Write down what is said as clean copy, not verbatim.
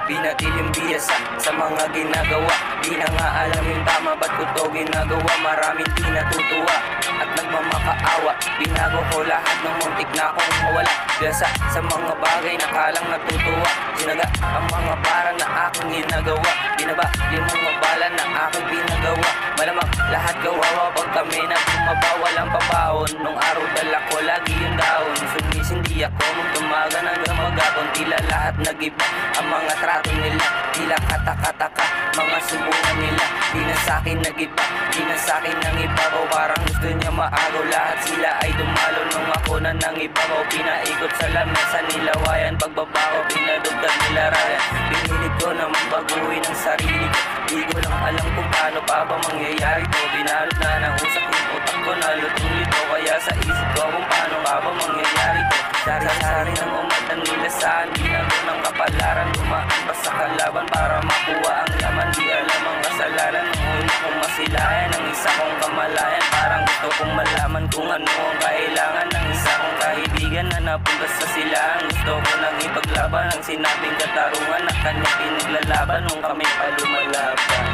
Binatil yung biyasa sa mga ginagawa. Di na nga alam yung tama, ba't ko to ginagawa? Maraming di natutuwa at nagmamakaawa. Binago ko lahat ng muntik na akong mawala. Biyasa sa mga bagay na kalang natutuwa. Sinaga ang mga parang na aking ginagawa. Binaba yung mga bala na aking pinagawa. Malamang lahat kawawa pag kami na bumaba. Walang pabaon, nung araw dala ko lagi yung daon. Sumisindi ako nung tumaga hanggang magapon. Tila lahat nag-iba ang mga trato nila. Tila katakataka mga subukan nila. Di na sa'kin nag-iba, di na sa'kin nang ibabaw. Parang gusto niya maagaw, lahat sila ay dumalo. Nung ako na nang ibabaw, pinaikot sa lamesa nilawayan. Pagbaba ko, pinadugtag nila raya. Pinilit ko naman baguhin ang sarili ko. Di ko lang alam kung paano pa ba mangyayari to. Binalot na ng usak yung utak ko na lutong-lito. Kaya sa isip ko kung paano pa ba mangyayari to. Sari-sari ng umatan nila saan. Binago ng kapalaran, dumaan pa sa kalaban para makuha ang laman. Di alam ang kasalanan, nung una kong masilayan ang isa kong kamalayan. Parang gusto kong malaman kung ano ang kailangan ng isa kong kaibigan na napunta sa silahan. Gusto ko nang ipaglaban ang sinabing katarungan na kanya pinaglalaban nung kami pa lumalaban.